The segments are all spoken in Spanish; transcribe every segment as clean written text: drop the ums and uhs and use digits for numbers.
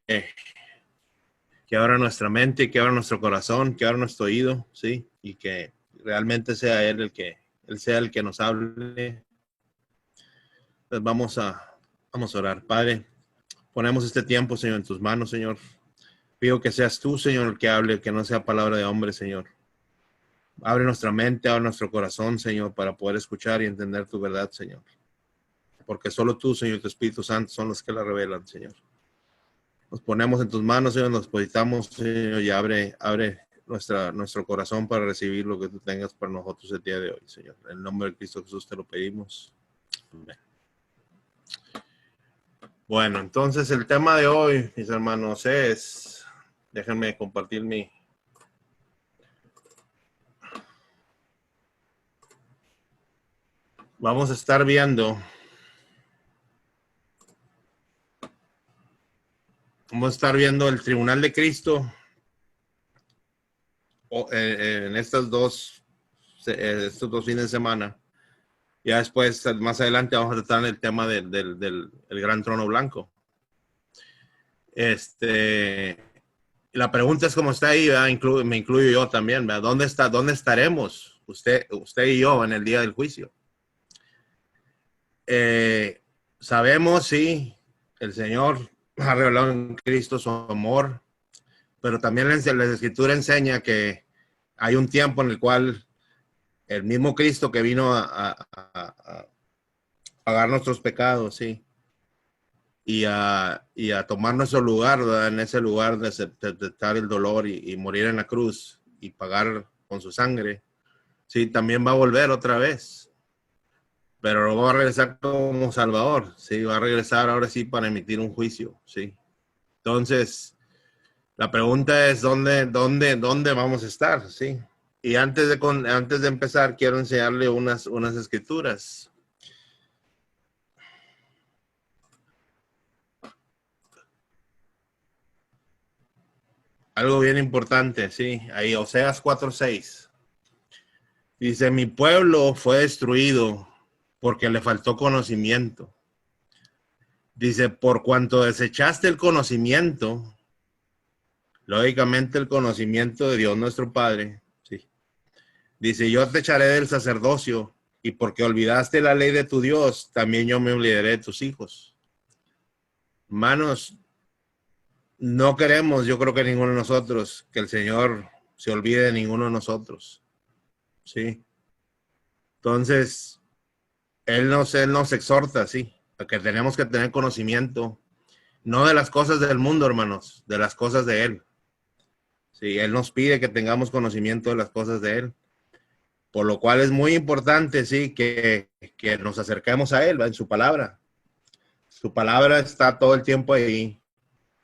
que abra nuestra mente, que abra nuestro corazón, que abra nuestro oído, ¿sí? Y que realmente sea Él Él sea el que nos hable. Pues vamos a orar. Padre, ponemos este tiempo, Señor, en tus manos, Señor. Pido que seas tú, Señor, el que hable, que no sea palabra de hombre, Señor. Abre nuestra mente, abre nuestro corazón, Señor, para poder escuchar y entender tu verdad, Señor. Porque solo tú, Señor, y tu Espíritu Santo son los que la revelan, Señor. Nos ponemos en tus manos, Señor, nos depositamos, Señor, y abre nuestro corazón para recibir lo que tú tengas para nosotros el día de hoy, Señor. En el nombre de Cristo Jesús te lo pedimos. Amén. Bueno, entonces el tema de hoy, mis hermanos, es... Déjenme compartir mi... Vamos a estar viendo... Vamos a estar viendo el Tribunal de Cristo en estos dos fines de semana. Ya después, más adelante, vamos a tratar el tema del Gran Trono Blanco. La pregunta es cómo está ahí, me incluyo yo también, ¿verdad? ¿Dónde estaremos usted y yo en el día del juicio? Sabemos, sí, el Señor ha revelado en Cristo su amor, pero también la Escritura enseña que hay un tiempo en el cual el mismo Cristo que vino a pagar nuestros pecados, sí, y a tomar nuestro lugar, ¿verdad? En ese lugar de aceptar el dolor y morir en la cruz y pagar con su sangre, sí, también va a volver otra vez, pero no va a regresar como Salvador, sí, va a regresar ahora sí para emitir un juicio, sí. Entonces, la pregunta es ¿dónde vamos a estar, sí? Y antes de empezar, quiero enseñarle unas escrituras. Algo bien importante, sí. Ahí, Oseas 4:6. Dice, mi pueblo fue destruido porque le faltó conocimiento. Dice, por cuanto desechaste el conocimiento, lógicamente el conocimiento de Dios nuestro Padre, sí. Dice, yo te echaré del sacerdocio y porque olvidaste la ley de tu Dios, también yo me olvidaré de tus hijos. Hermanos, no queremos, yo creo que ninguno de nosotros, que el Señor se olvide de ninguno de nosotros, sí. Entonces, Él nos exhorta, sí, a que tenemos que tener conocimiento, no de las cosas del mundo, hermanos, de las cosas de Él. Sí, Él nos pide que tengamos conocimiento de las cosas de Él, por lo cual es muy importante, sí, que nos acerquemos a Él, ¿va? En su palabra. Su palabra está todo el tiempo ahí.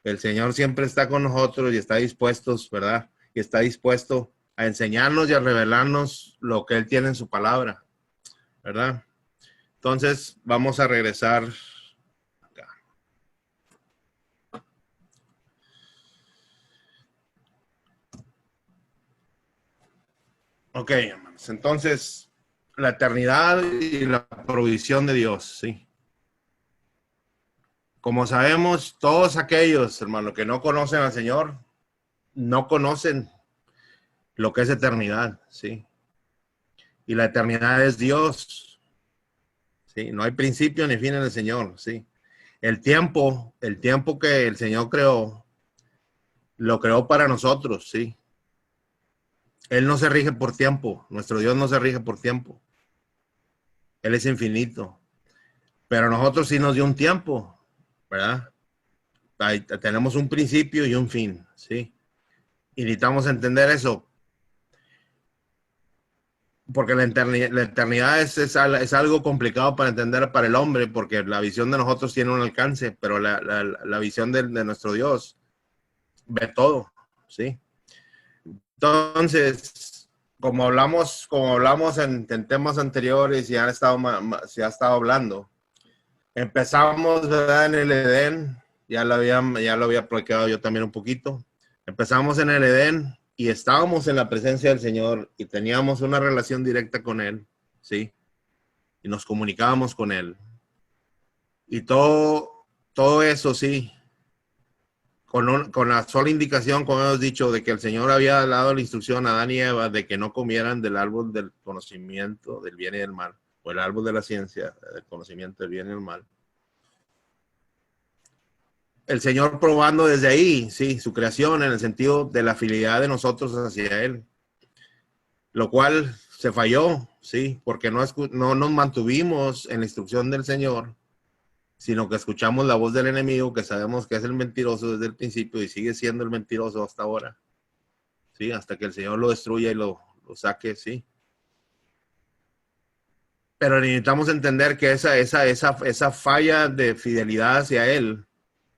El Señor siempre está con nosotros y está dispuesto, ¿verdad? Y está dispuesto a enseñarnos y a revelarnos lo que Él tiene en su palabra, ¿verdad? Entonces, vamos a regresar acá. Ok, hermanos. Entonces, la eternidad y la provisión de Dios, ¿sí? Como sabemos, todos aquellos, hermanos, que no conocen al Señor, no conocen lo que es eternidad, ¿sí? Y la eternidad es Dios, ¿sí? No hay principio ni fin en el Señor, ¿sí? El tiempo que el Señor creó, lo creó para nosotros, ¿sí? Él no se rige por tiempo, nuestro Dios no se rige por tiempo. Él es infinito. Pero a nosotros sí nos dio un tiempo, ¿verdad? Ahí tenemos un principio y un fin, ¿sí? Y necesitamos entender eso. Porque la eternidad es algo complicado para entender para el hombre, porque la visión de nosotros tiene un alcance, pero la visión de nuestro Dios ve todo, ¿sí? Entonces, como hablamos en temas anteriores y se ha estado hablando, empezamos, ¿verdad? En el Edén, ya lo había platicado yo también un poquito. Empezamos en el Edén y estábamos en la presencia del Señor y teníamos una relación directa con Él, ¿sí? Y nos comunicábamos con Él. Y todo eso, sí, con la sola indicación, como hemos dicho, de que el Señor había dado la instrucción a Adán y Eva de que no comieran del árbol del conocimiento del bien y del mal, o el árbol de la ciencia, del conocimiento del bien y del mal. El Señor probando desde ahí, sí, su creación en el sentido de la fidelidad de nosotros hacia Él, lo cual se falló, sí, porque no nos mantuvimos en la instrucción del Señor, sino que escuchamos la voz del enemigo, que sabemos que es el mentiroso desde el principio y sigue siendo el mentiroso hasta ahora, sí, hasta que el Señor lo destruya y lo saque, sí. Pero necesitamos entender que esa falla de fidelidad hacia Él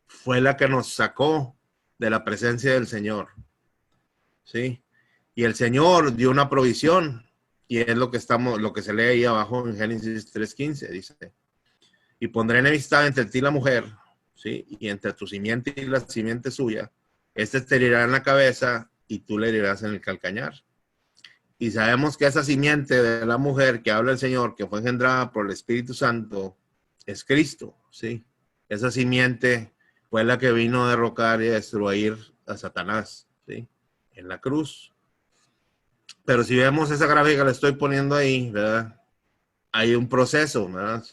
fue la que nos sacó de la presencia del Señor, ¿sí? Y el Señor dio una provisión, y es lo que se lee ahí abajo en Génesis 3:15, dice, y pondré enemistad entre ti y la mujer, ¿sí? Y entre tu simiente y la simiente suya, te herirá en la cabeza y tú le herirás en el calcañar. Y sabemos que esa simiente de la mujer que habla el Señor, que fue engendrada por el Espíritu Santo, es Cristo, ¿sí? Esa simiente fue la que vino a derrocar y a destruir a Satanás, ¿sí? En la cruz. Pero si vemos esa gráfica que le estoy poniendo ahí, ¿verdad? Hay un proceso, ¿verdad?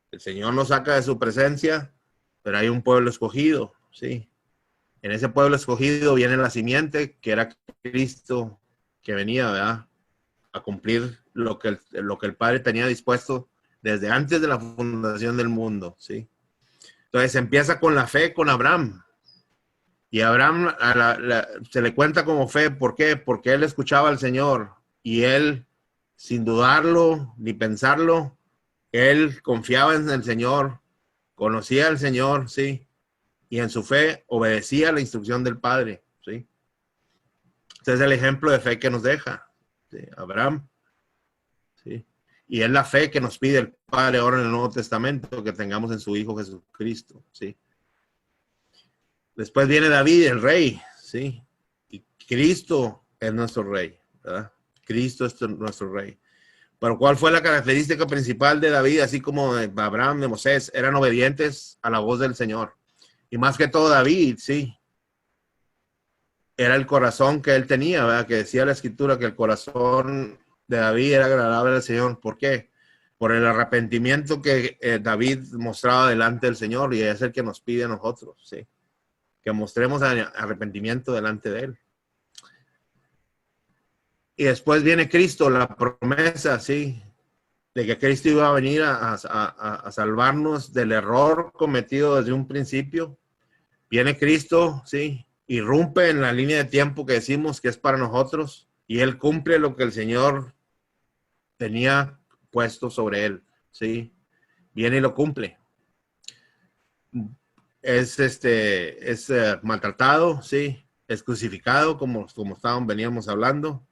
El Señor nos saca de su presencia, pero hay un pueblo escogido, ¿sí? En ese pueblo escogido viene la simiente, que era Cristo, que venía, ¿verdad? A cumplir lo que el Padre tenía dispuesto desde antes de la fundación del mundo, ¿sí? Entonces empieza con la fe con Abraham. Y a Abraham se le cuenta como fe. ¿Por qué? Porque él escuchaba al Señor y él, sin dudarlo ni pensarlo, él confiaba en el Señor, conocía al Señor, ¿sí? Y en su fe obedecía la instrucción del Padre, ¿sí? Este es el ejemplo de fe que nos deja, ¿sí? Abraham, ¿sí? Y es la fe que nos pide el Padre ahora en el Nuevo Testamento, que tengamos en su Hijo Jesucristo, ¿sí? Después viene David, el rey, ¿sí? Y Cristo es nuestro rey, ¿verdad? Cristo es nuestro rey. Pero ¿cuál fue la característica principal de David, así como de Abraham, de Moisés? Eran obedientes a la voz del Señor. Y más que todo David, sí. Era el corazón que él tenía, ¿verdad? Que decía la Escritura que el corazón de David era agradable al Señor. ¿Por qué? Por el arrepentimiento que David mostraba delante del Señor, y es el que nos pide a nosotros, ¿sí? Que mostremos arrepentimiento delante de Él. Y después viene Cristo, la promesa, ¿sí? De que Cristo iba a venir a salvarnos del error cometido desde un principio. Viene Cristo, ¿sí? Irrumpe en la línea de tiempo que decimos que es para nosotros, y Él cumple lo que el Señor tenía puesto sobre Él, ¿sí? Viene y lo cumple. Es maltratado, ¿sí? Es crucificado, como veníamos hablando,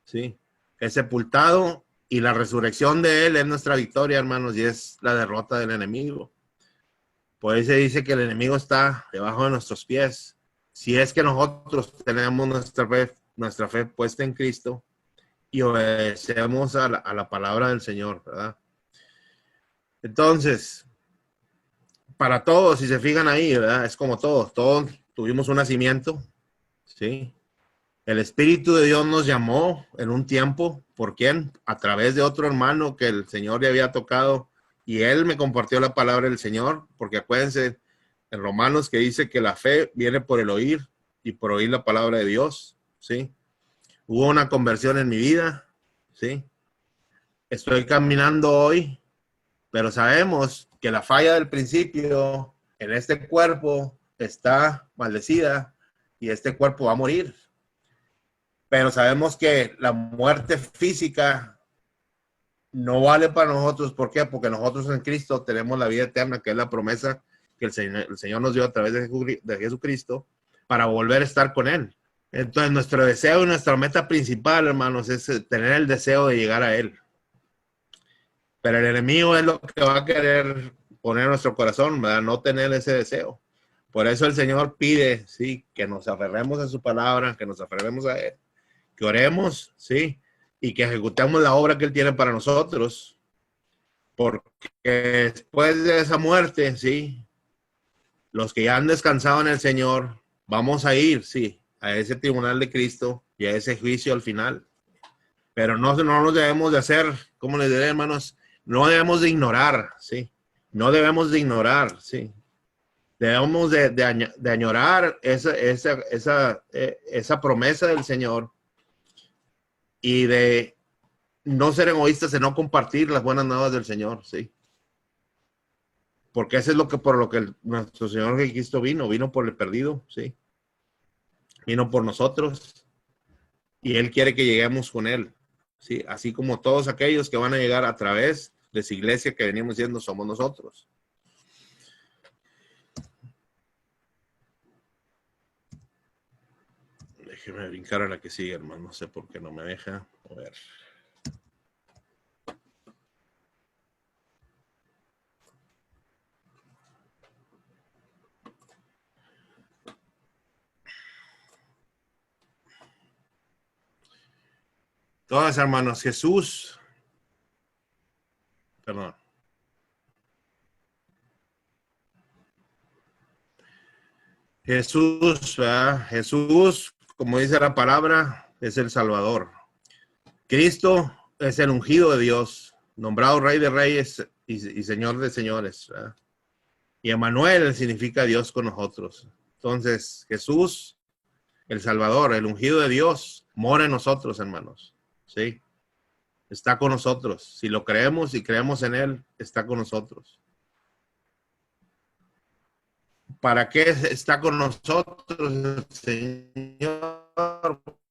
¿sí? Es sepultado, y la resurrección de Él es nuestra victoria, hermanos, y es la derrota del enemigo. Por ahí se dice que el enemigo está debajo de nuestros pies. Si es que nosotros tenemos nuestra fe puesta en Cristo y obedecemos a la palabra del Señor, ¿verdad? Entonces, para todos, si se fijan ahí, ¿verdad? Es como todos tuvimos un nacimiento, ¿sí? El Espíritu de Dios nos llamó en un tiempo. ¿Por quién? A través de otro hermano que el Señor le había tocado, y él me compartió la palabra del Señor, porque acuérdense en Romanos que dice que la fe viene por el oír, y por oír la palabra de Dios, ¿sí? Hubo una conversión en mi vida, ¿sí? Estoy caminando hoy, pero sabemos que la falla del principio en este cuerpo está maldecida, y este cuerpo va a morir. Pero sabemos que la muerte física no vale para nosotros. ¿Por qué? Porque nosotros en Cristo tenemos la vida eterna, que es la promesa que el Señor nos dio a través de Jesucristo, para volver a estar con Él. Entonces, nuestro deseo y nuestra meta principal, hermanos, es tener el deseo de llegar a Él. Pero el enemigo es lo que va a querer poner en nuestro corazón, ¿verdad? No tener ese deseo. Por eso el Señor pide, sí, que nos aferremos a su palabra, que nos aferremos a Él, que oremos, ¿sí? Y que ejecutemos la obra que Él tiene para nosotros. Porque después de esa muerte, ¿sí? Los que ya han descansado en el Señor, Vamos a ir, sí, a ese tribunal de Cristo y a ese juicio al final. Pero no nos debemos de hacer, como les diré, hermanos, no debemos de ignorar, ¿sí? No debemos de ignorar, ¿sí? Debemos de añorar esa promesa del Señor y de no ser egoístas, de no compartir las buenas nuevas del Señor, ¿sí? Porque eso es por lo que nuestro Señor Jesucristo vino por el perdido, ¿sí? Vino por nosotros y Él quiere que lleguemos con Él, ¿sí? Así como todos aquellos que van a llegar a través de esa iglesia que venimos siendo somos nosotros. Déjeme brincar a la que sigue, hermano. No sé por qué no me deja. A ver. Todas, hermanos, perdón. Jesús, ¿verdad? Jesús, como dice la palabra, es el Salvador. Cristo es el ungido de Dios, nombrado Rey de Reyes y Señor de Señores, ¿verdad? Y Emmanuel significa Dios con nosotros. Entonces, Jesús, el Salvador, el ungido de Dios, mora en nosotros, hermanos. ¿Sí? Está con nosotros. Si lo creemos y creemos en Él, está con nosotros. ¿Para qué está con nosotros el Señor?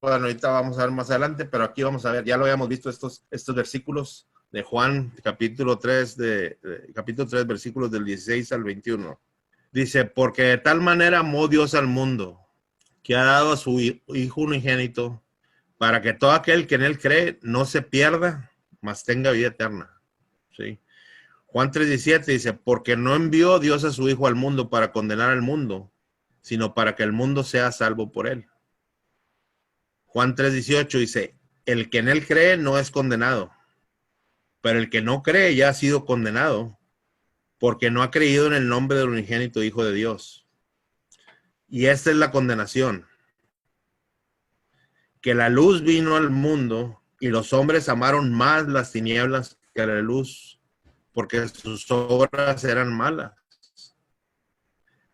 Bueno, ahorita vamos a ver más adelante, pero aquí vamos a ver, ya lo habíamos visto estos versículos de Juan, capítulo 3, versículos del 16 al 21. Dice, porque de tal manera amó Dios al mundo, que ha dado a su Hijo unigénito, para que todo aquel que en Él cree no se pierda, mas tenga vida eterna. ¿Sí? Juan 3:17 dice, porque no envió Dios a su Hijo al mundo para condenar al mundo, sino para que el mundo sea salvo por Él. Juan 3:18 dice, el que en Él cree no es condenado, pero el que no cree ya ha sido condenado, porque no ha creído en el nombre del unigénito Hijo de Dios. Y esta es la condenación, que la luz vino al mundo y los hombres amaron más las tinieblas que la luz, porque sus obras eran malas.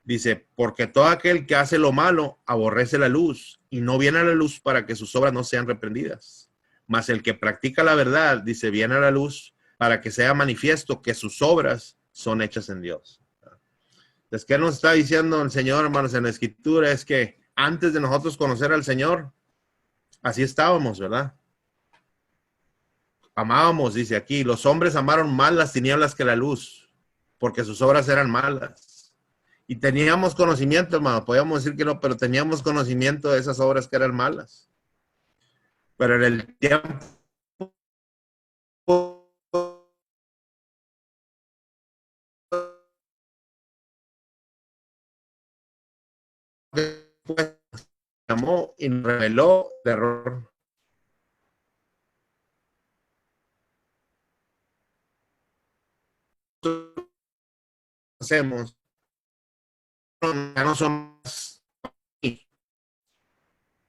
Dice, porque todo aquel que hace lo malo aborrece la luz y no viene a la luz para que sus obras no sean reprendidas. Mas el que practica la verdad, dice, viene a la luz para que sea manifiesto que sus obras son hechas en Dios. Entonces, ¿qué nos está diciendo el Señor, hermanos, en la Escritura? Es que antes de nosotros conocer al Señor, así estábamos, ¿verdad? Amábamos, dice aquí, los hombres amaron más las tinieblas que la luz, porque sus obras eran malas. Y teníamos conocimiento, hermano, podíamos decir que no, pero teníamos conocimiento de esas obras que eran malas. Pero en el tiempo que llamó y reveló el error. Hacemos, ya no son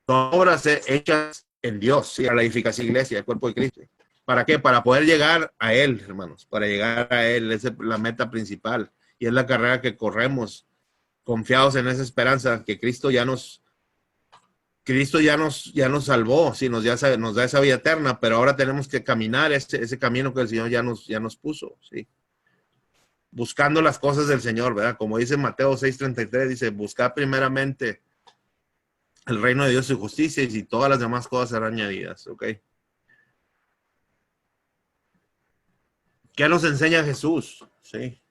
obras hechas en Dios, ¿sí? A la edificación iglesia, el cuerpo de Cristo. ¿Para qué? Para poder llegar a Él, hermanos, para llegar a Él, esa es la meta principal y es la carrera que corremos, confiados en esa esperanza que Cristo ya nos salvó, sí, nos da esa vida eterna, pero ahora tenemos que caminar ese camino que el Señor ya nos puso, sí. Buscando las cosas del Señor, ¿verdad? Como dice Mateo 6:33, dice, buscad primeramente el reino de Dios y justicia y todas las demás cosas serán añadidas, ¿ok? ¿Qué nos enseña Jesús? Sí.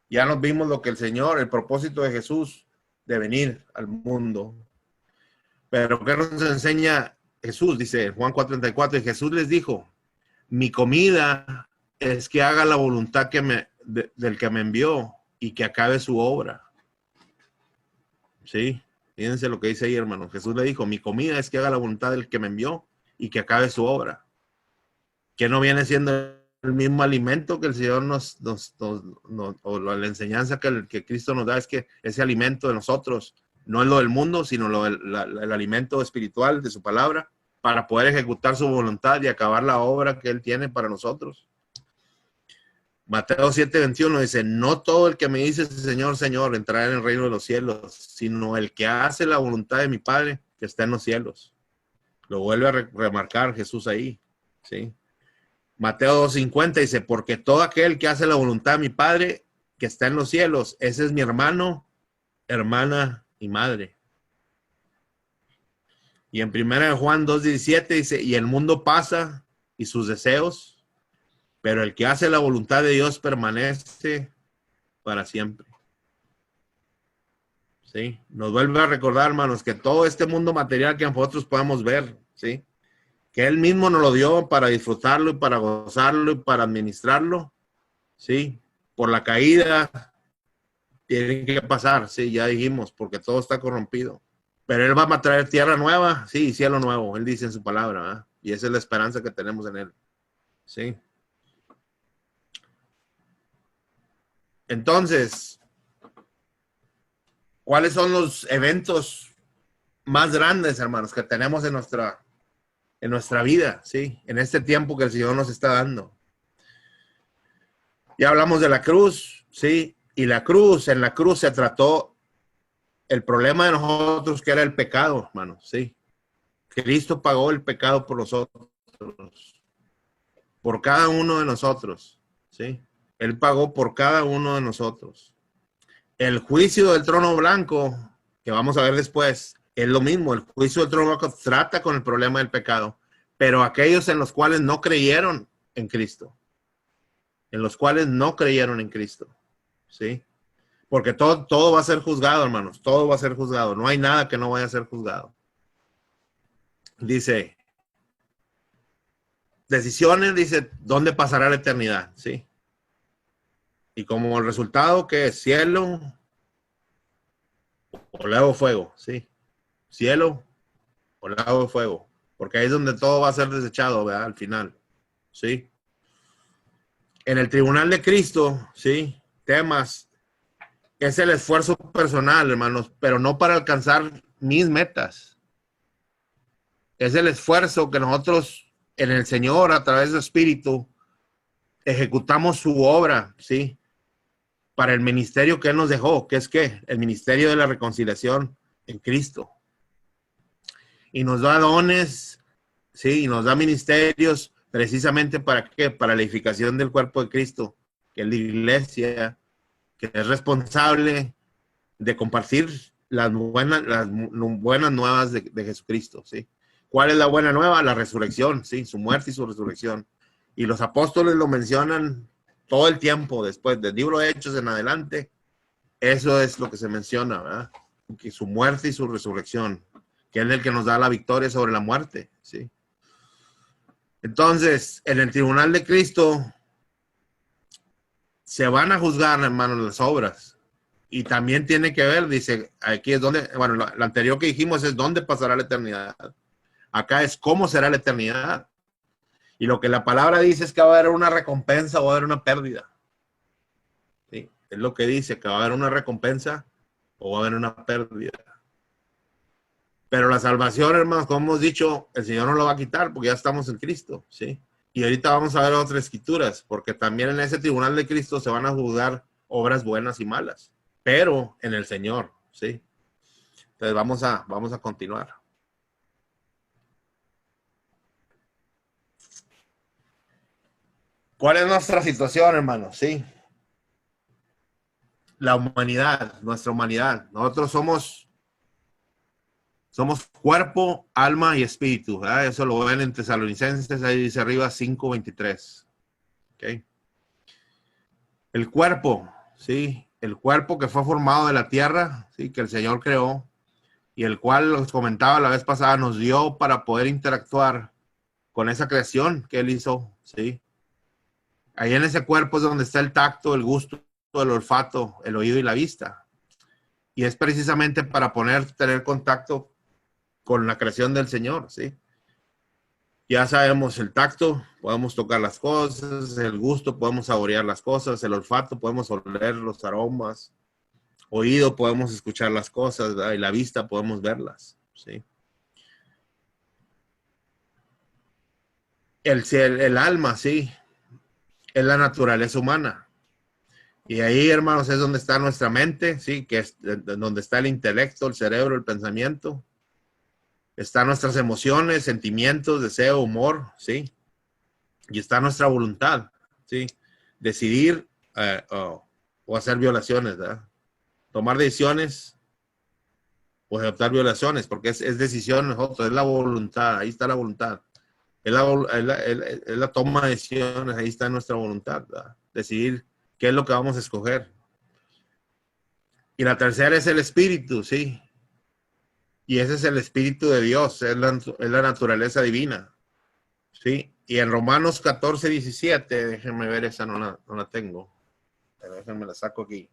Ya nos vimos lo que el propósito de Jesús de venir al mundo. Pero ¿qué nos enseña Jesús? Dice Juan 4:34, y Jesús les dijo, mi comida es que haga la voluntad del que me envió y que acabe su obra. ¿Sí? Fíjense lo que dice ahí, hermano. Jesús le dijo, mi comida es que haga la voluntad del que me envió y que acabe su obra. Que no viene siendo el mismo alimento que el Señor o la enseñanza que Cristo nos da, es que ese alimento de nosotros no es lo del mundo, sino el alimento espiritual de su palabra, para poder ejecutar su voluntad y acabar la obra que Él tiene para nosotros. Mateo 7:21 dice, no todo el que me dice Señor, Señor, entrará en el reino de los cielos, sino el que hace la voluntad de mi Padre que está en los cielos. Lo vuelve a remarcar Jesús ahí, ¿sí? Mateo 2:50 dice, porque todo aquel que hace la voluntad de mi Padre que está en los cielos, ese es mi hermano, hermana y madre. Y en 1 Juan 2:17 dice, y el mundo pasa y sus deseos, pero el que hace la voluntad de Dios permanece para siempre. ¿Sí? Nos vuelve a recordar, hermanos, que todo este mundo material que nosotros podemos ver, ¿sí? Que Él mismo nos lo dio para disfrutarlo y para gozarlo y para administrarlo, ¿sí? Por la caída tienen que pasar, sí, ya dijimos, porque todo está corrompido. Pero Él va a traer tierra nueva, sí, cielo nuevo, Él dice en su palabra, ¿verdad? Y esa es la esperanza que tenemos en Él, ¿sí? Entonces, ¿cuáles son los eventos más grandes, hermanos, que tenemos en nuestra vida, ¿sí? En este tiempo que el Señor nos está dando. Ya hablamos de la cruz, ¿sí? Y en la cruz se trató el problema de nosotros, que era el pecado, hermanos, ¿sí? Cristo pagó el pecado por nosotros, por cada uno de nosotros, ¿sí? Él pagó por cada uno de nosotros. El juicio del trono blanco, que vamos a ver después, es lo mismo. El juicio del trono blanco trata con el problema del pecado, pero aquellos en los cuales no creyeron en Cristo, ¿sí? Porque todo va a ser juzgado, hermanos, todo va a ser juzgado. No hay nada que no vaya a ser juzgado. Dice, decisiones, dice, ¿dónde pasará la eternidad? ¿Sí? Y como el resultado, ¿qué es? Cielo o lago de fuego, ¿sí? Cielo o lago de fuego. Porque ahí es donde todo va a ser desechado, ¿verdad? Al final, ¿sí? En el tribunal de Cristo, ¿sí? Temas, es el esfuerzo personal, hermanos, pero no para alcanzar mis metas. Es el esfuerzo que nosotros en el Señor, a través del Espíritu, ejecutamos su obra, ¿sí? Para el ministerio que Él nos dejó, que es ¿qué? El ministerio de la reconciliación en Cristo. Y nos da dones, ¿sí? Y nos da ministerios precisamente ¿para qué? Para la edificación del cuerpo de Cristo, que es la iglesia, que es responsable de compartir las buenas nuevas de Jesucristo, ¿sí? ¿Cuál es la buena nueva? La resurrección, ¿sí? Su muerte y su resurrección. Y los apóstoles lo mencionan todo el tiempo después del libro de Hechos en adelante. Eso es lo que se menciona, ¿verdad? Que su muerte y su resurrección, que es el que nos da la victoria sobre la muerte, ¿sí? Entonces, en el tribunal de Cristo se van a juzgar, hermanos, las obras. Y también tiene que ver, dice, aquí es donde, bueno, lo anterior que dijimos es dónde pasará la eternidad. Acá es cómo será la eternidad. Y lo que la palabra dice es que va a haber una recompensa o va a haber una pérdida. ¿Sí? Es lo que dice, que va a haber una recompensa o va a haber una pérdida. Pero la salvación, hermanos, como hemos dicho, el Señor no lo va a quitar porque ya estamos en Cristo, ¿sí? Y ahorita vamos a ver otras escrituras, porque también en ese tribunal de Cristo se van a juzgar obras buenas y malas, pero en el Señor, ¿sí? Entonces vamos a continuar. ¿Cuál es nuestra situación, hermanos? Sí. La humanidad, nuestra humanidad. Nosotros somos cuerpo, alma y espíritu, ¿verdad? Eso lo ven en Tesalonicenses, ahí dice arriba 5:23. ¿Ok? El cuerpo, ¿sí? El cuerpo que fue formado de la tierra, ¿sí? Que el Señor creó y el cual, los comentaba la vez pasada, nos dio para poder interactuar con esa creación que Él hizo, ¿sí? Ahí en ese cuerpo es donde está el tacto, el gusto, el olfato, el oído y la vista. Y es precisamente para tener contacto con la creación del Señor, ¿sí? Ya sabemos el tacto, podemos tocar las cosas, el gusto, podemos saborear las cosas, el olfato, podemos oler los aromas, oído podemos escuchar las cosas, ¿verdad? Y la vista podemos verlas, ¿sí? El alma, sí, es la naturaleza humana. Y ahí, hermanos, es donde está nuestra mente, sí, que es donde está el intelecto, el cerebro, el pensamiento. Están nuestras emociones, sentimientos, deseo, humor, sí. Y está nuestra voluntad, sí. Decidir o hacer violaciones, ¿verdad? Tomar decisiones o ejecutar violaciones, porque es decisión de nosotros, es la voluntad, ahí está la voluntad. Es la toma de decisiones, ahí está nuestra voluntad, ¿verdad? Decidir qué es lo que vamos a escoger. Y la tercera es el espíritu, sí. Y ese es el espíritu de Dios, es la naturaleza divina, sí. Y en Romanos 14:17, déjenme ver, esa no la tengo. Pero déjenme la saco aquí.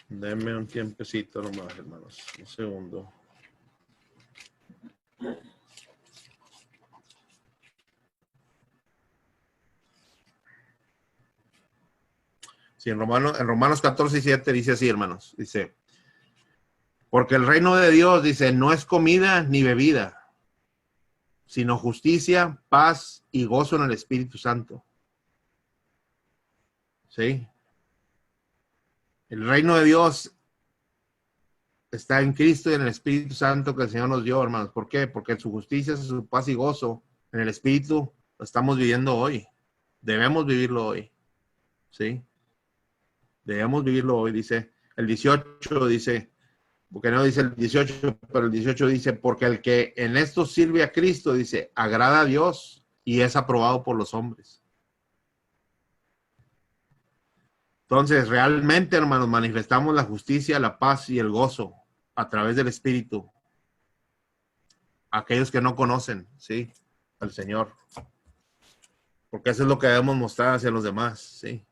Denme un tiempecito nomás, hermanos. Un segundo. Sí, en Romanos 14:7 dice así, hermanos. Dice, porque el reino de Dios, dice, no es comida ni bebida, sino justicia, paz y gozo en el Espíritu Santo. ¿Sí? El reino de Dios está en Cristo y en el Espíritu Santo que el Señor nos dio, hermanos. ¿Por qué? Porque su justicia, su paz y gozo en el Espíritu lo estamos viviendo hoy. Debemos vivirlo hoy. ¿Sí? Debemos vivirlo hoy, dice. El 18 dice, porque no dice el 18, pero el 18 dice, porque el que en esto sirve a Cristo, dice, agrada a Dios y es aprobado por los hombres. Entonces, realmente, hermanos, manifestamos la justicia, la paz y el gozo a través del Espíritu. Aquellos que no conocen, ¿sí? Al Señor. Porque eso es lo que debemos mostrar hacia los demás, ¿sí?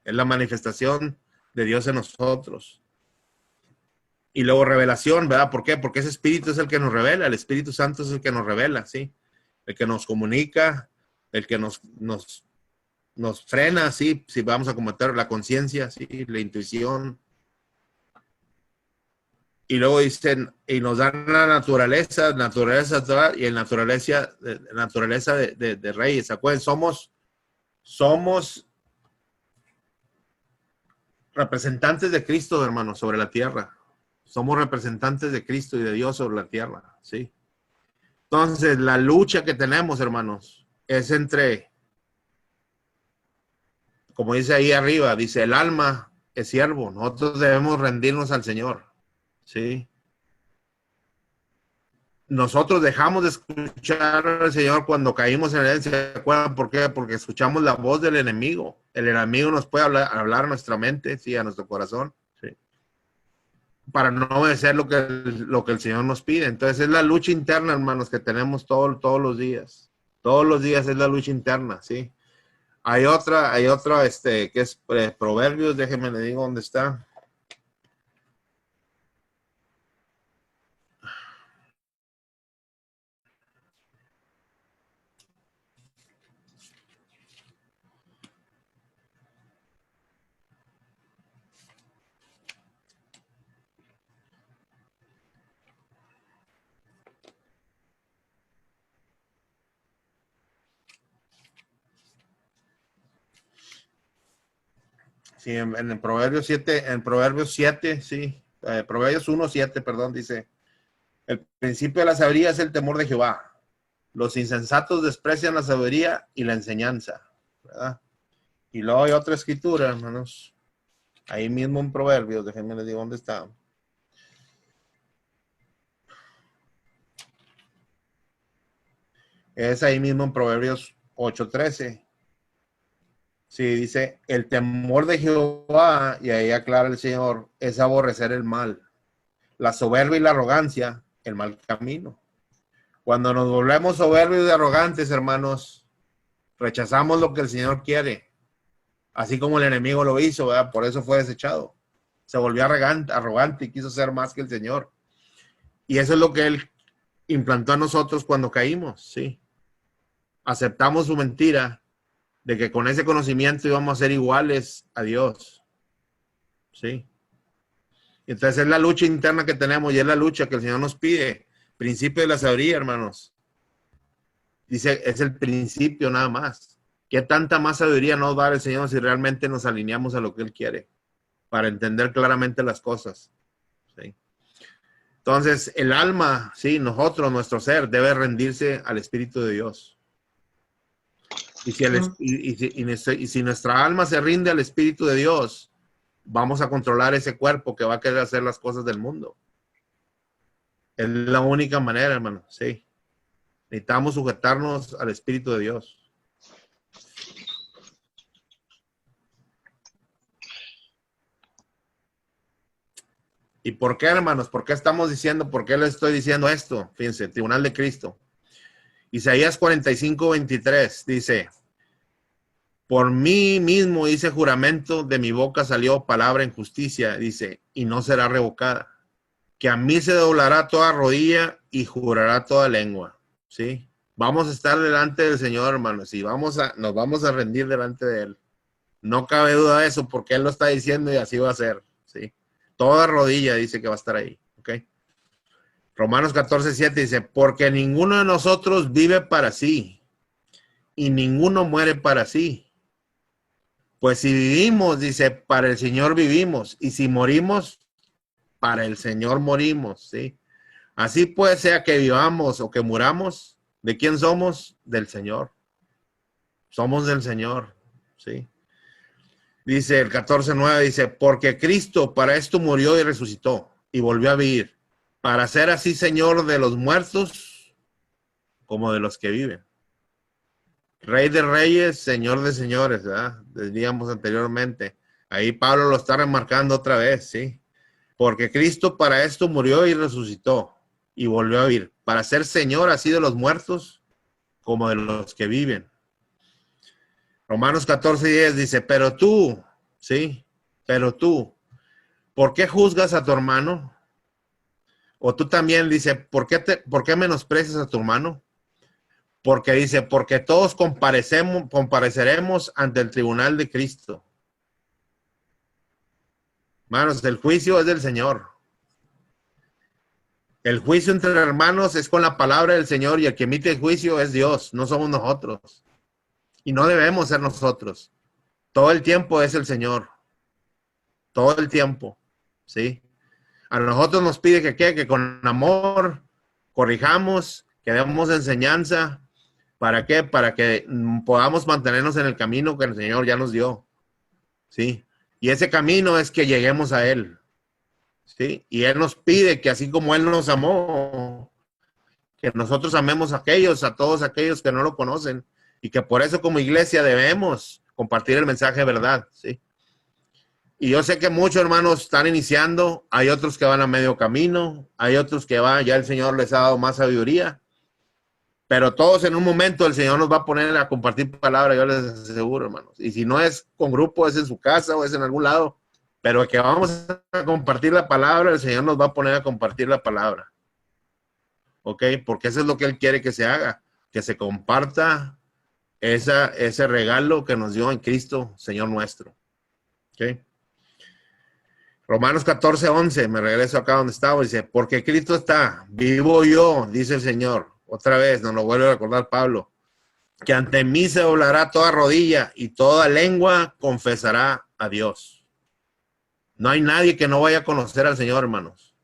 Es la manifestación de Dios en nosotros. Y luego revelación, ¿verdad? ¿Por qué? Porque ese Espíritu es el que nos revela, el Espíritu Santo es el que nos revela, ¿sí? El que nos comunica, el que nos frena, ¿sí? Si vamos a cometer la conciencia, ¿sí? La intuición. Y luego dicen, y nos dan la naturaleza y el naturaleza de reyes. ¿Se acuerdan? Somos representantes de Cristo, hermanos, sobre la tierra. Somos representantes de Cristo y de Dios sobre la tierra, ¿sí? Entonces, la lucha que tenemos, hermanos, es entre, como dice ahí arriba, dice, el alma es siervo. Nosotros debemos rendirnos al Señor, ¿sí? Nosotros dejamos de escuchar al Señor cuando caímos en él. ¿Se acuerdan por qué? Porque escuchamos la voz del enemigo. El enemigo nos puede hablar a nuestra mente, sí, a nuestro corazón, sí, para no obedecer lo que el Señor nos pide. Entonces es la lucha interna, hermanos, que tenemos todos los días. Todos los días es la lucha interna, sí. Hay otra, que es Proverbios, déjenme le digo dónde está. Sí, en Proverbios 7, sí, Proverbios 1:7, perdón, dice, el principio de la sabiduría es el temor de Jehová. Los insensatos desprecian la sabiduría y la enseñanza, ¿verdad? Y luego hay otra escritura, hermanos, ahí mismo en Proverbios, déjenme les digo dónde está. Es ahí mismo en Proverbios 8:13. Sí, dice, el temor de Jehová, y ahí aclara el Señor, es aborrecer el mal. La soberbia y la arrogancia, el mal camino. Cuando nos volvemos soberbios y arrogantes, hermanos, rechazamos lo que el Señor quiere, así como el enemigo lo hizo, ¿verdad? Por eso fue desechado. Se volvió arrogante y quiso ser más que el Señor. Y eso es lo que él implantó a nosotros cuando caímos, sí. Aceptamos su mentira de que con ese conocimiento íbamos a ser iguales a Dios, sí. Entonces es la lucha interna que tenemos y es la lucha que el Señor nos pide. Principio de la sabiduría, hermanos. Dice, es el principio nada más. ¿Qué tanta más sabiduría nos da el Señor si realmente nos alineamos a lo que Él quiere? Para entender claramente las cosas, ¿sí? Entonces, el alma, sí, nosotros, nuestro ser, debe rendirse al Espíritu de Dios. Y si nuestra alma se rinde al Espíritu de Dios, vamos a controlar ese cuerpo que va a querer hacer las cosas del mundo. Es la única manera, hermano, sí. Necesitamos sujetarnos al Espíritu de Dios. ¿Y por qué, hermanos? ¿Por qué estamos diciendo, por qué les estoy diciendo esto? Fíjense, Tribunal de Cristo. Isaías 45:23 dice, por mí mismo hice juramento, de mi boca salió palabra en justicia, dice, y no será revocada. Que a mí se doblará toda rodilla y jurará toda lengua, ¿sí? Vamos a estar delante del Señor, hermanos, y nos vamos a rendir delante de Él. No cabe duda de eso, porque Él lo está diciendo y así va a ser, ¿sí? Toda rodilla dice que va a estar ahí, ¿ok? Romanos 14:7 dice, porque ninguno de nosotros vive para sí, y ninguno muere para sí. Pues si vivimos, dice, para el Señor vivimos, y si morimos, para el Señor morimos, ¿sí? Así pues, sea que vivamos o que muramos, ¿de quién somos? Del Señor. Somos del Señor, ¿sí? Dice el 14:9, dice, porque Cristo para esto murió y resucitó, y volvió a vivir, para ser así Señor de los muertos, como de los que viven. Rey de reyes, Señor de señores, ¿verdad? Decíamos anteriormente. Ahí Pablo lo está remarcando otra vez, ¿sí? Porque Cristo para esto murió y resucitó y volvió a vivir, para ser Señor así de los muertos como de los que viven. Romanos 14:10 dice, pero tú, ¿sí? Pero tú, ¿por qué juzgas a tu hermano? O tú también dice, ¿por qué menosprecias a tu hermano? Porque dice, porque todos compareceremos ante el tribunal de Cristo. Hermanos, el juicio es del Señor. El juicio entre hermanos es con la palabra del Señor y el que emite el juicio es Dios, no somos nosotros. Y no debemos ser nosotros. Todo el tiempo es el Señor. Todo el tiempo. ¿Sí? A nosotros nos pide que con amor corrijamos, que demos enseñanza. ¿Para qué? Para que podamos mantenernos en el camino que el Señor ya nos dio. ¿Sí? Y ese camino es que lleguemos a Él. ¿Sí? Y Él nos pide que así como Él nos amó, que nosotros amemos a todos aquellos que no lo conocen, y que por eso como iglesia debemos compartir el mensaje de verdad, ¿sí? Y yo sé que muchos hermanos están iniciando, hay otros que van a medio camino, hay otros que ya el Señor les ha dado más sabiduría, pero todos en un momento el Señor nos va a poner a compartir palabra, yo les aseguro, hermanos. Y si no es con grupo, es en su casa o es en algún lado, pero que vamos a compartir la palabra, el Señor nos va a poner a compartir la palabra. ¿Ok? Porque eso es lo que Él quiere que se haga, que se comparta ese regalo que nos dio en Cristo, Señor nuestro. ¿Ok? Romanos 14:11, me regreso acá donde estaba, dice, porque Cristo está, vivo yo, dice el Señor. Otra vez, nos lo vuelve a recordar Pablo, que ante mí se doblará toda rodilla y toda lengua confesará a Dios. No hay nadie que no vaya a conocer al Señor, hermanos.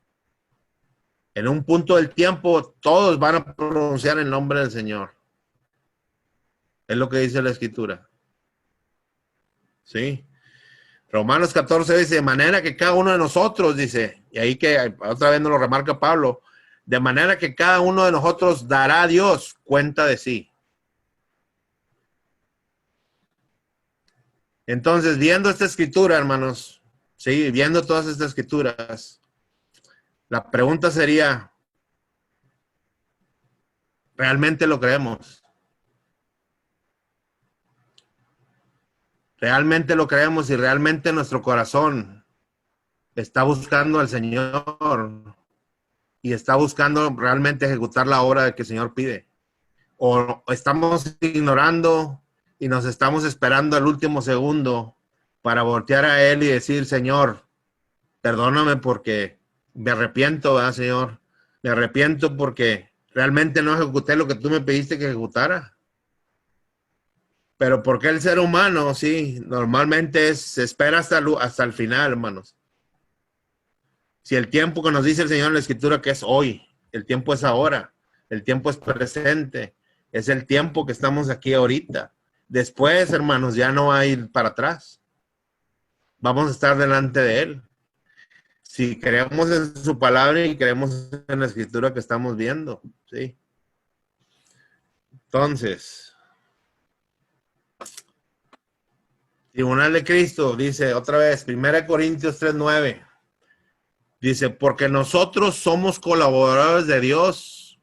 En un punto del tiempo, todos van a pronunciar el nombre del Señor. Es lo que dice la Escritura. ¿Sí? Romanos 14 dice, de manera que cada uno de nosotros, dice, y ahí que otra vez nos lo remarca Pablo, de manera que cada uno de nosotros dará a Dios cuenta de sí. Entonces, viendo esta escritura, hermanos, sí, viendo todas estas escrituras, la pregunta sería, ¿realmente lo creemos? ¿Realmente lo creemos y realmente nuestro corazón está buscando al Señor? y está buscando realmente ejecutar la obra que el Señor pide. O estamos ignorando y nos estamos esperando al último segundo para voltear a Él y decir, Señor, perdóname porque me arrepiento, ¿verdad, Señor? Me arrepiento porque realmente no ejecuté lo que tú me pediste que ejecutara. Pero porque el ser humano, sí, normalmente se espera hasta el final, hermanos. Si el tiempo que nos dice el Señor en la Escritura que es hoy, el tiempo es ahora, el tiempo es presente, es el tiempo que estamos aquí ahorita. Después, hermanos, ya no hay para atrás. Vamos a estar delante de Él. Si creemos en su palabra y creemos en la Escritura que estamos viendo, ¿sí? Entonces, Tribunal de Cristo, dice otra vez, 1 Corintios 3:9. Dice, porque nosotros somos colaboradores de Dios.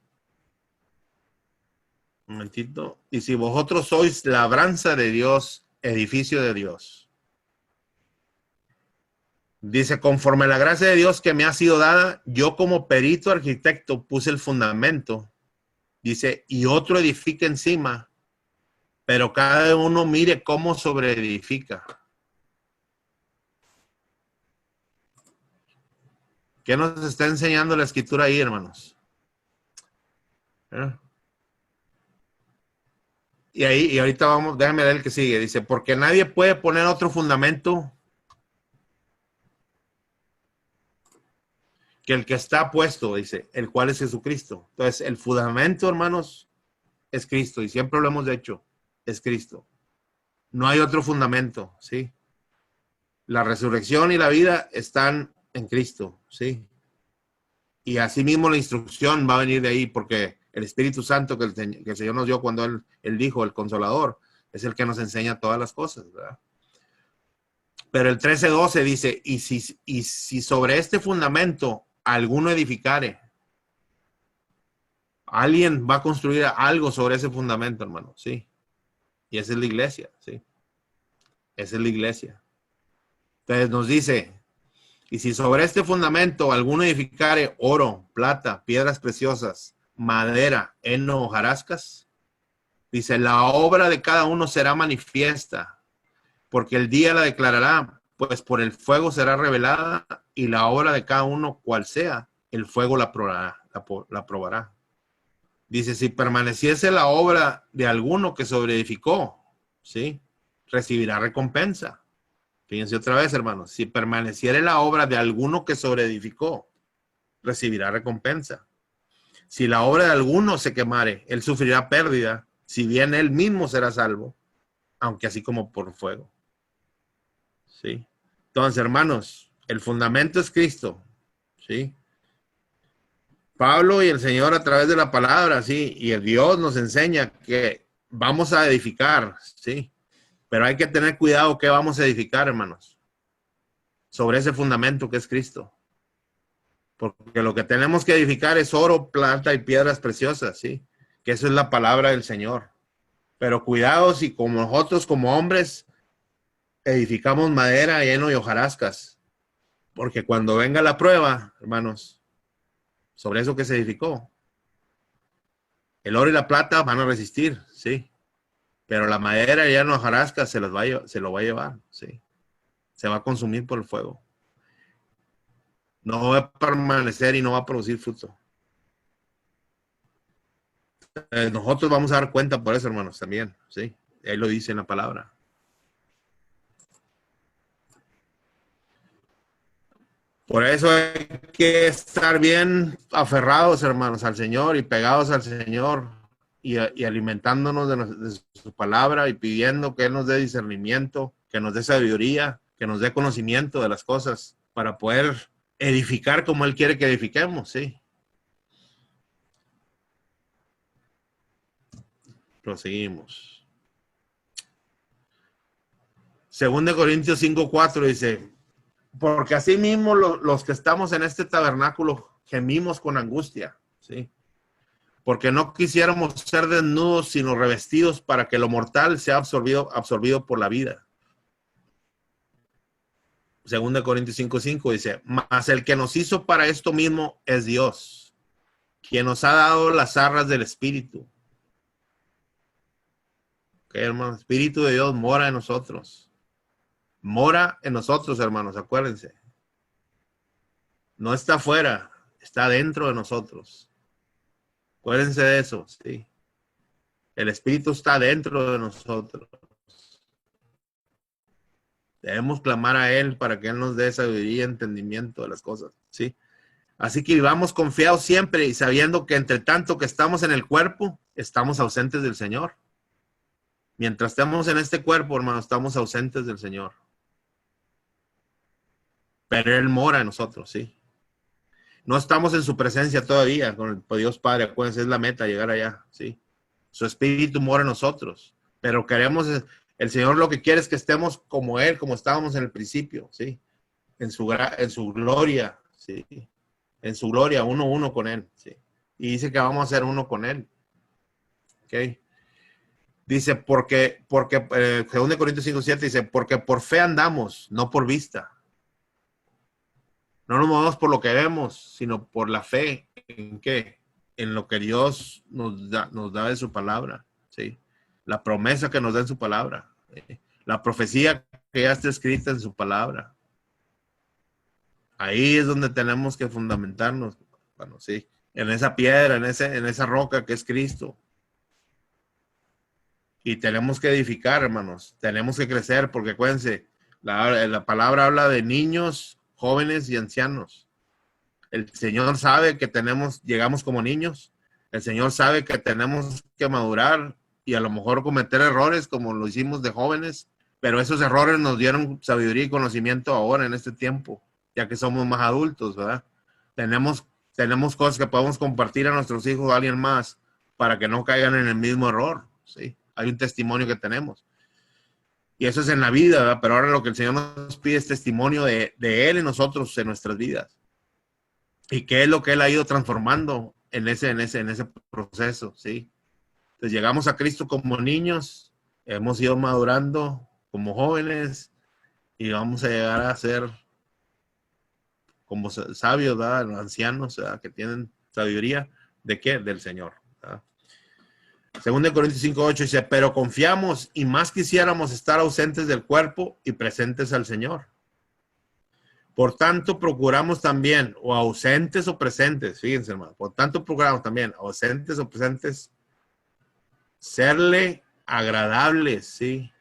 Un momentito. Y si vosotros sois labranza de Dios, edificio de Dios. Dice, conforme a la gracia de Dios que me ha sido dada, yo como perito arquitecto puse el fundamento. Dice, y otro edifica encima, pero cada uno mire cómo sobreedifica. ¿Qué nos está enseñando la Escritura ahí, hermanos? ¿Eh? Y ahorita vamos, déjame ver el que sigue. Dice, porque nadie puede poner otro fundamento que el que está puesto, dice, el cual es Jesucristo. Entonces, el fundamento, hermanos, es Cristo. Y siempre lo hemos dicho, es Cristo. No hay otro fundamento, ¿sí? La resurrección y la vida están en Cristo, ¿sí? Y asimismo la instrucción va a venir de ahí, porque el Espíritu Santo que el Señor nos dio cuando él dijo, el Consolador, es el que nos enseña todas las cosas, ¿verdad? Pero el 13:12 dice, y si sobre este fundamento alguno edificare, alguien va a construir algo sobre ese fundamento, hermano, ¿sí? Y esa es la iglesia, ¿sí? Esa es la iglesia. Entonces nos dice, y si sobre este fundamento alguno edificare oro, plata, piedras preciosas, madera, heno, hojarascas, dice, la obra de cada uno será manifiesta, porque el día la declarará, pues por el fuego será revelada, y la obra de cada uno, cual sea, el fuego la probará. Dice, si permaneciese la obra de alguno que sobreedificó, ¿sí? Recibirá recompensa. Fíjense otra vez, hermanos, si permaneciere la obra de alguno que sobreedificó, recibirá recompensa. Si la obra de alguno se quemare, él sufrirá pérdida, si bien él mismo será salvo, aunque así como por fuego. ¿Sí? Entonces, hermanos, el fundamento es Cristo, ¿sí? Pablo y el Señor a través de la palabra, sí, y el Dios nos enseña que vamos a edificar, sí, pero hay que tener cuidado que vamos a edificar, hermanos, sobre ese fundamento que es Cristo. Porque lo que tenemos que edificar es oro, plata y piedras preciosas, sí, que eso es la palabra del Señor. Pero cuidado si como nosotros como hombres edificamos madera, heno y hojarascas, porque cuando venga la prueba, hermanos, sobre eso que se edificó, el oro y la plata van a resistir, sí, pero la madera y heno y hojarascas se lo va a llevar, sí, se va a consumir por el fuego. No va a permanecer y no va a producir fruto. Nosotros vamos a dar cuenta por eso, hermanos, también, sí, ahí lo dice en la palabra. Por eso hay que estar bien aferrados, hermanos, al Señor y pegados al Señor y alimentándonos de su palabra y pidiendo que Él nos dé discernimiento, que nos dé sabiduría, que nos dé conocimiento de las cosas para poder edificar como Él quiere que edifiquemos, ¿sí? Proseguimos. 2 Corintios 5:4 dice, porque así mismo los que estamos en este tabernáculo gemimos con angustia, ¿sí? Porque no quisiéramos ser desnudos, sino revestidos para que lo mortal sea absorbido por la vida. 2 Corintios 5:5 dice, mas el que nos hizo para esto mismo es Dios, quien nos ha dado las arras del Espíritu. Ok, hermanos, el Espíritu de Dios mora en nosotros. Mora en nosotros, hermanos, acuérdense. No está afuera, está dentro de nosotros. Acuérdense de eso, sí. El Espíritu está dentro de nosotros. Debemos clamar a Él para que Él nos dé sabiduría y entendimiento de las cosas, ¿sí? Así que vivamos confiados siempre y sabiendo que entre tanto que estamos en el cuerpo, estamos ausentes del Señor. Mientras estemos en este cuerpo, hermano, estamos ausentes del Señor. Pero Él mora en nosotros, ¿sí? No estamos en su presencia todavía con el Dios Padre, acuérdense, es la meta, llegar allá, ¿sí? Su Espíritu mora en nosotros, pero queremos, el Señor lo que quiere es que estemos como Él, como estábamos en el principio, ¿sí? En su gloria, ¿sí? En su gloria, uno con Él, ¿sí? Y dice que vamos a ser uno con Él, ¿ok? Dice, porque 2 Corintios 5:7 dice, porque por fe andamos, no por vista. No nos movemos por lo que vemos, sino por la fe. ¿En qué? En lo que Dios nos da de su palabra, ¿sí? La promesa que nos da en su palabra, ¿sí? La profecía que ya está escrita en su palabra. Ahí es donde tenemos que fundamentarnos, bueno, sí, en esa piedra, en esa roca que es Cristo. Y tenemos que edificar, hermanos. Tenemos que crecer, porque acuérdense, la palabra habla de niños, jóvenes y ancianos. El Señor sabe que llegamos como niños. El Señor sabe que tenemos que madurar y a lo mejor cometer errores como lo hicimos de jóvenes, pero esos errores nos dieron sabiduría y conocimiento ahora en este tiempo, ya que somos más adultos, ¿verdad? Tenemos cosas que podemos compartir a nuestros hijos o a alguien más para que no caigan en el mismo error, ¿sí? Hay un testimonio que tenemos. Y eso es en la vida, ¿verdad? Pero ahora lo que el Señor nos pide es testimonio de Él en nosotros, en nuestras vidas. Y qué es lo que Él ha ido transformando en ese proceso, ¿sí? Entonces llegamos a Cristo como niños, hemos ido madurando como jóvenes y vamos a llegar a ser como sabios, ¿verdad? Ancianos, ¿verdad? Que tienen sabiduría. ¿De qué? Del Señor, ¿verdad? 2 Corintios 5:8 dice, pero confiamos y más quisiéramos estar ausentes del cuerpo y presentes al Señor. Por tanto, procuramos también, o ausentes o presentes, fíjense, hermano, por tanto, procuramos también, ausentes o presentes, serle agradables, ¿sí?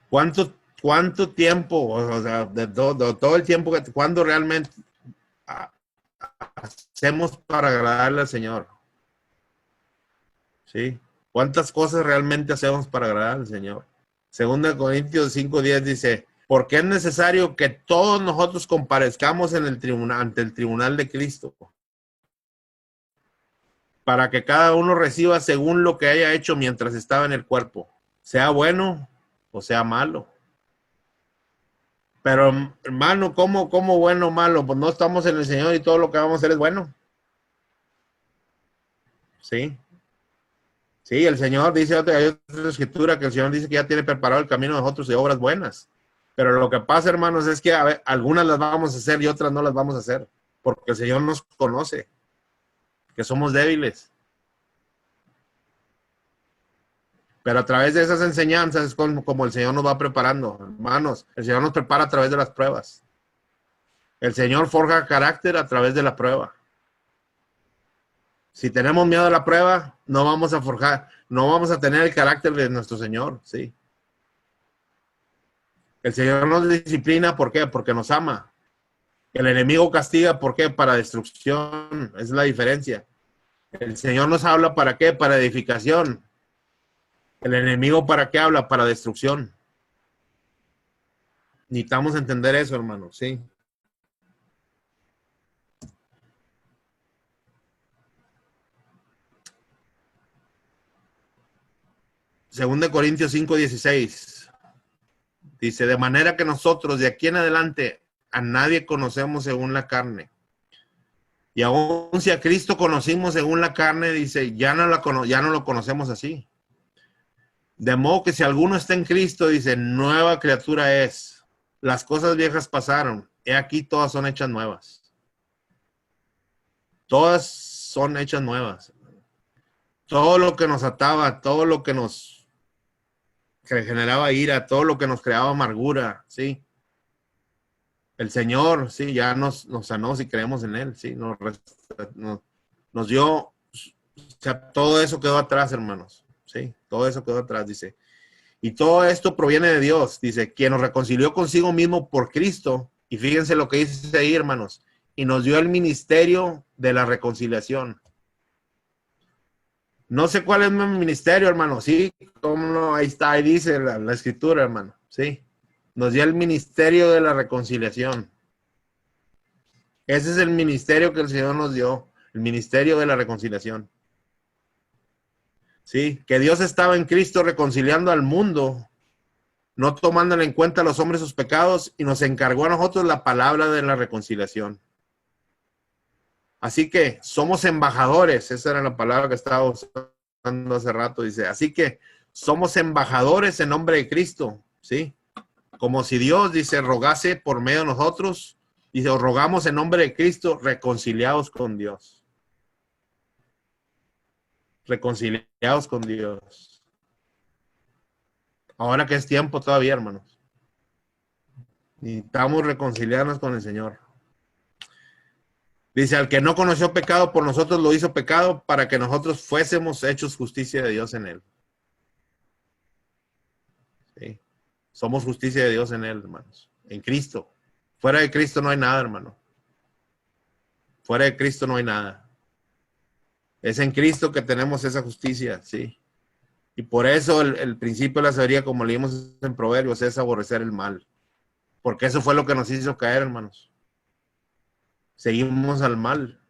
¿Cuánto tiempo, o sea, de todo el tiempo, cuándo realmente hacemos para agradarle al Señor? ¿Sí? ¿Cuántas cosas realmente hacemos para agradar al Señor? 2 Corintios 5:10 dice, porque es necesario que todos nosotros comparezcamos en el tribunal, ante el tribunal de Cristo, para que cada uno reciba según lo que haya hecho mientras estaba en el cuerpo, sea bueno o sea malo. Pero, hermano, ¿cómo bueno o malo? Pues no estamos en el Señor y todo lo que vamos a hacer es bueno. Sí. Sí, el Señor dice, hay otra escritura que el Señor dice que ya tiene preparado el camino de nosotros de obras buenas. Pero lo que pasa, hermanos, es que algunas las vamos a hacer y otras no las vamos a hacer. Porque el Señor nos conoce, que somos débiles. Pero a través de esas enseñanzas es como el Señor nos va preparando, hermanos. El Señor nos prepara a través de las pruebas. El Señor forja carácter a través de la prueba. Si tenemos miedo a la prueba, no vamos a forjar, no vamos a tener el carácter de nuestro Señor, sí. El Señor nos disciplina, ¿por qué? Porque nos ama. El enemigo castiga, ¿por qué? Para destrucción, es la diferencia. El Señor nos habla, ¿para qué? Para edificación. El enemigo, ¿para qué habla? Para destrucción. Necesitamos entender eso, hermano, sí. Según de Corintios 5:16 dice, de manera que nosotros de aquí en adelante a nadie conocemos según la carne. Y aún si a Cristo conocimos según la carne, dice, ya no lo conocemos así. De modo que si alguno está en Cristo, dice, nueva criatura es. Las cosas viejas pasaron. He aquí todas son hechas nuevas. todas son hechas nuevas. Todo lo que nos ataba, todo lo que nos generaba ira, todo lo que nos creaba amargura, ¿sí? El Señor, sí, ya nos sanó si creemos en Él, sí, nos dio, o sea, todo eso quedó atrás, hermanos, sí, todo eso quedó atrás, dice. Y todo esto proviene de Dios, dice, quien nos reconcilió consigo mismo por Cristo. Y fíjense lo que dice ahí, hermanos, y nos dio el ministerio de la reconciliación. No sé cuál es mi ministerio, hermano, sí, cómo no, ahí está, ahí dice la escritura, hermano, sí. Nos dio el ministerio de la reconciliación. Ese es el ministerio que el Señor nos dio, el ministerio de la reconciliación. Sí, que Dios estaba en Cristo reconciliando al mundo, no tomándole en cuenta a los hombres sus pecados, y nos encargó a nosotros la palabra de la reconciliación. Así que somos embajadores, esa era la palabra que estaba usando hace rato, dice, así que somos embajadores en nombre de Cristo, ¿sí? Como si Dios, dice, rogase por medio de nosotros, dice, os rogamos en nombre de Cristo, reconciliados con Dios. Reconciliados con Dios. Ahora que es tiempo todavía, hermanos. Necesitamos reconciliarnos con el Señor. Dice, al que no conoció pecado, por nosotros lo hizo pecado para que nosotros fuésemos hechos justicia de Dios en él. ¿Sí? Somos justicia de Dios en él, hermanos. En Cristo. Fuera de Cristo no hay nada, hermano. Fuera de Cristo no hay nada. Es en Cristo que tenemos esa justicia, ¿sí? Y por eso el principio de la sabiduría, como leímos en Proverbios, es aborrecer el mal. Porque eso fue lo que nos hizo caer, hermanos. Seguimos al mal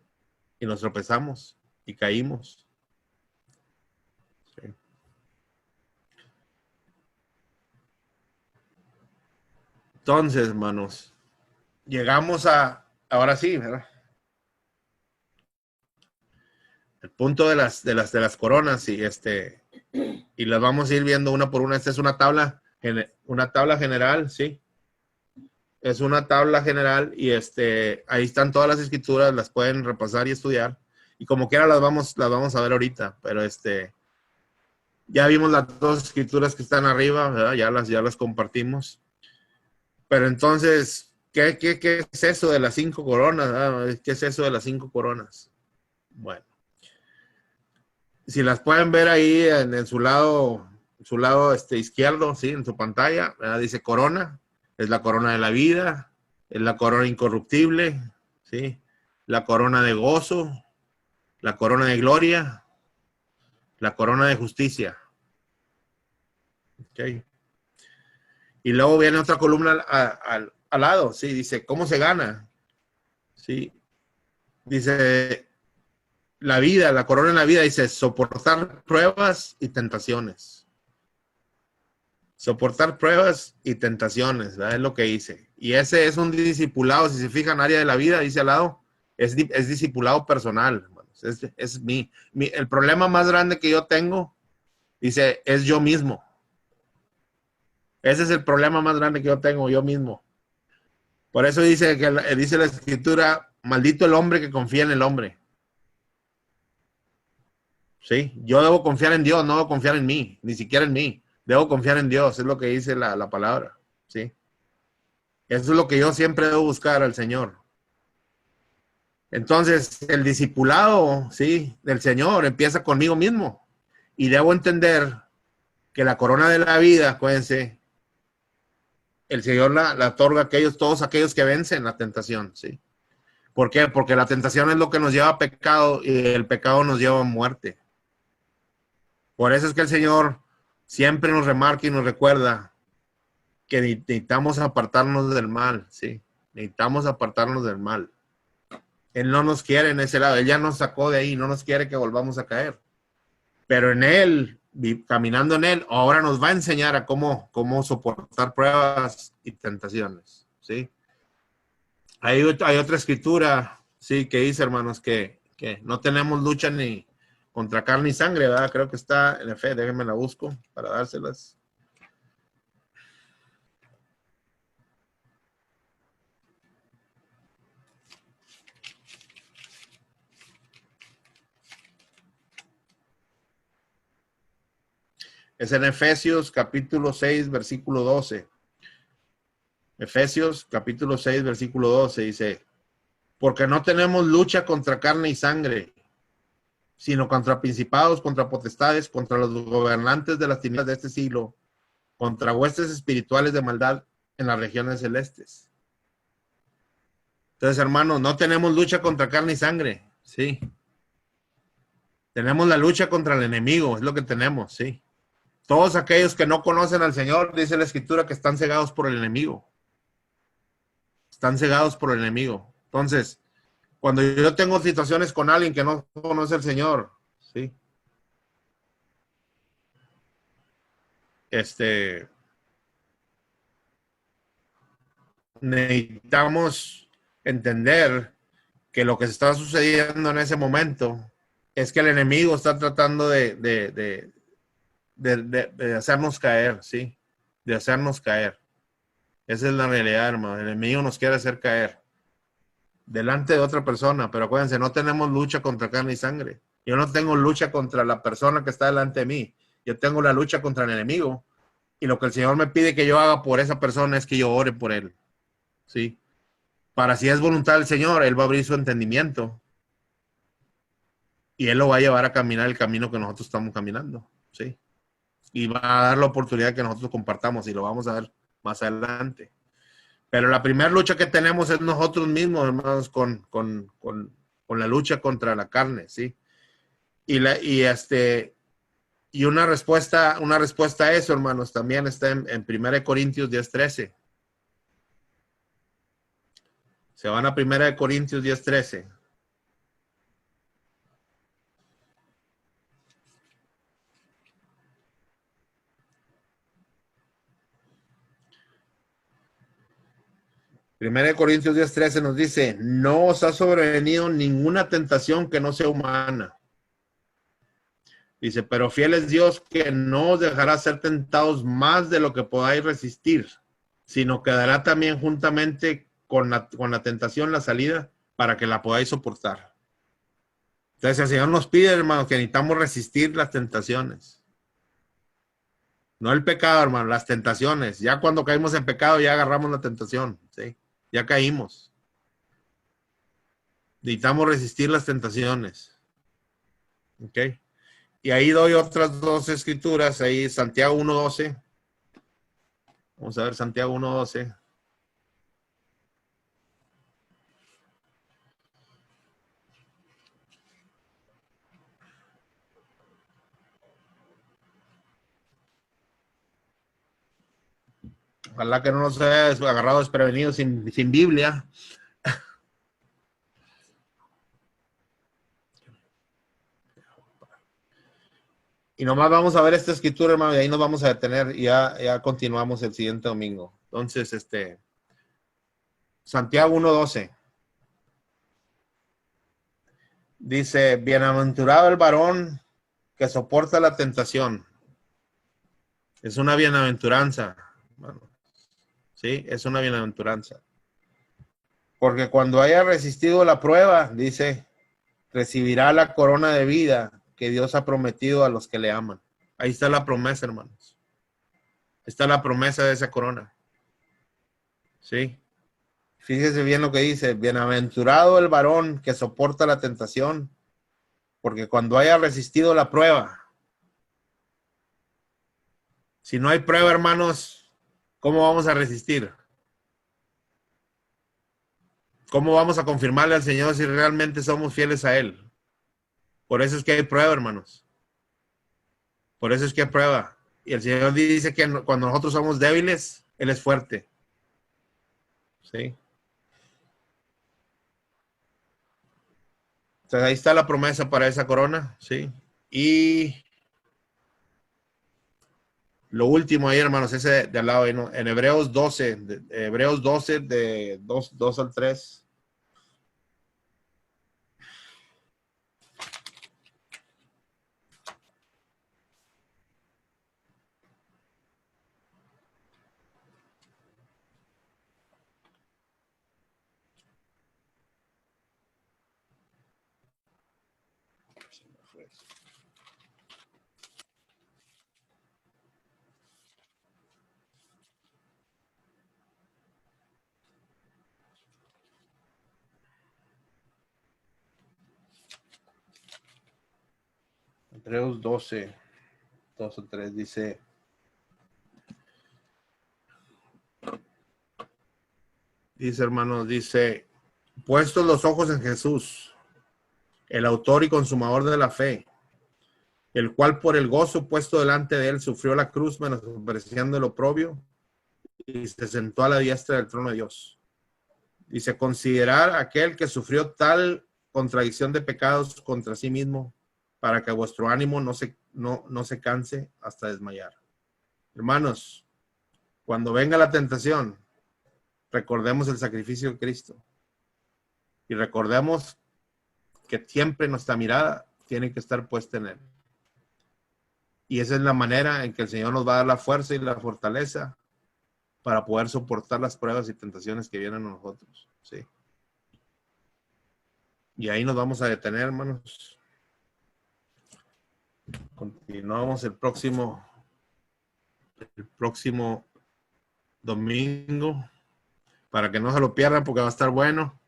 y nos tropezamos y caímos. ¿Sí? Entonces, hermanos, llegamos ahora sí, ¿verdad? El punto de las coronas y las vamos a ir viendo una por una. Esta es una tabla general, ¿sí? Es una tabla general y ahí están todas las escrituras, las pueden repasar y estudiar. Y como quiera las vamos a ver ahorita, pero ya vimos las dos escrituras que están arriba, ¿verdad? Ya las compartimos. Pero entonces, ¿qué es eso de las 5 coronas? ¿Verdad? ¿Qué es eso de las 5 coronas? Bueno, si las pueden ver ahí en su lado izquierdo, ¿sí? En su pantalla, ¿verdad? Dice corona, es la corona de la vida, es la corona incorruptible, ¿sí? La corona de gozo, la corona de gloria, la corona de justicia. ¿Okay? Y luego viene otra columna al lado, ¿sí? Dice, ¿cómo se gana? ¿Sí? Dice, la corona en la vida, dice, soportar pruebas y tentaciones. Soportar pruebas y tentaciones, ¿verdad? Es lo que dice. Y ese es un discipulado, si se fijan, área de la vida, dice al lado, es discipulado personal. Es el problema más grande que yo tengo, dice, es yo mismo. Ese es el problema más grande que yo tengo, yo mismo. Por eso dice la escritura, maldito el hombre que confía en el hombre. Sí, yo debo confiar en Dios, no debo confiar en mí, ni siquiera en mí. Debo confiar en Dios, es lo que dice la palabra. Sí. Eso es lo que yo siempre debo buscar al Señor. Entonces, el discipulado, sí, del Señor empieza conmigo mismo. Y debo entender que la corona de la vida, acuérdense, el Señor la otorga a todos aquellos que vencen la tentación, sí. ¿Por qué? Porque la tentación es lo que nos lleva a pecado y el pecado nos lleva a muerte. Por eso es que el Señor siempre nos remarca y nos recuerda que necesitamos apartarnos del mal, ¿sí? Necesitamos apartarnos del mal. Él no nos quiere en ese lado, Él ya nos sacó de ahí, no nos quiere que volvamos a caer. Pero en Él, caminando en Él, ahora nos va a enseñar a cómo soportar pruebas y tentaciones, ¿sí? Hay otra escritura, sí, que dice, hermanos, que no tenemos lucha ni contra carne y sangre, ¿verdad? Creo que está en la fe, déjenme la busco para dárselas. Es en Efesios capítulo 6, versículo 12. Efesios capítulo 6, versículo 12 dice, porque no tenemos lucha contra carne y sangre, sino contra principados, contra potestades, contra los gobernantes de las tinieblas de este siglo, contra huestes espirituales de maldad en las regiones celestes. Entonces, hermanos, no tenemos lucha contra carne y sangre, sí. Tenemos la lucha contra el enemigo, es lo que tenemos, sí. Todos aquellos que no conocen al Señor, dice la Escritura, que están cegados por el enemigo. Están cegados por el enemigo. Entonces, cuando yo tengo situaciones con alguien que no conoce al Señor, sí. Necesitamos entender que lo que se está sucediendo en ese momento es que el enemigo está tratando de hacernos caer, ¿sí? De hacernos caer. Esa es la realidad, hermano. El enemigo nos quiere hacer caer delante de otra persona, pero acuérdense, no tenemos lucha contra carne y sangre. Yo no tengo lucha contra la persona que está delante de mí. Yo tengo la lucha contra el enemigo. Y lo que el Señor me pide que yo haga por esa persona es que yo ore por él, ¿sí? Para si es voluntad del Señor, Él va a abrir su entendimiento y Él lo va a llevar a caminar el camino que nosotros estamos caminando, ¿sí? Y va a dar la oportunidad que nosotros compartamos y lo vamos a ver más adelante. Pero la primera lucha que tenemos es nosotros mismos, hermanos, con la lucha contra la carne, ¿sí? Y una respuesta a eso, hermanos, también está en 1 Corintios 10:13. Se van a 1 Corintios 10:13. Primera de Corintios 10:13 nos dice, no os ha sobrevenido ninguna tentación que no sea humana. Dice, pero fiel es Dios que no os dejará ser tentados más de lo que podáis resistir, sino que dará también juntamente con la tentación la salida para que la podáis soportar. Entonces el Señor nos pide, hermanos, que necesitamos resistir las tentaciones. No el pecado, hermano, las tentaciones. Ya cuando caímos en pecado ya agarramos la tentación, ¿sí? Ya caímos. Necesitamos resistir las tentaciones. ¿Ok? Y ahí doy otras dos escrituras, ahí Santiago 1:12. Vamos a ver Santiago 1:12. Ojalá que no nos haya agarrado desprevenidos sin Biblia. Y nomás vamos a ver esta escritura, hermano, y ahí nos vamos a detener y ya continuamos el siguiente domingo. Entonces, Santiago 1:12. Dice, bienaventurado el varón que soporta la tentación. Es una bienaventuranza, hermano. Sí, es una bienaventuranza. Porque cuando haya resistido la prueba, dice, recibirá la corona de vida que Dios ha prometido a los que le aman. Ahí está la promesa, hermanos. Está la promesa de esa corona. Sí. Fíjese bien lo que dice, bienaventurado el varón que soporta la tentación, porque cuando haya resistido la prueba, si no hay prueba, hermanos, ¿cómo vamos a resistir? ¿Cómo vamos a confirmarle al Señor si realmente somos fieles a Él? Por eso es que hay prueba, hermanos. Por eso es que hay prueba. Y el Señor dice que cuando nosotros somos débiles, Él es fuerte. ¿Sí? Entonces ahí está la promesa para esa corona. ¿Sí? Y lo último ahí, hermanos, ese de al lado, ¿no? En Hebreos 12, Hebreos 12 de 2 al 3. Hebreos 12, 2 o 3 dice hermanos, dice, puestos los ojos en Jesús, el autor y consumador de la fe, el cual por el gozo puesto delante de él sufrió la cruz, menospreciando el oprobio, y se sentó a la diestra del trono de Dios. Dice, considerar aquel que sufrió tal contradicción de pecados contra sí mismo, para que vuestro ánimo no se canse hasta desmayar. Hermanos, cuando venga la tentación, recordemos el sacrificio de Cristo. Y recordemos que siempre nuestra mirada tiene que estar puesta en Él. Y esa es la manera en que el Señor nos va a dar la fuerza y la fortaleza para poder soportar las pruebas y tentaciones que vienen a nosotros. ¿Sí? Y ahí nos vamos a detener, hermanos. Continuamos el próximo domingo, para que no se lo pierdan, porque va a estar bueno.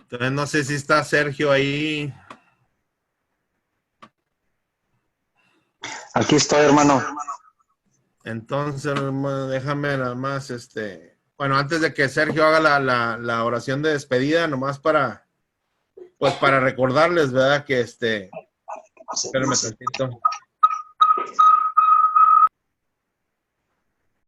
Entonces no sé si está Sergio ahí. Aquí estoy, hermano. Entonces, hermano, déjame nada más, bueno, antes de que Sergio haga la oración de despedida, nomás para recordarles, ¿verdad? Que espérenme tantito.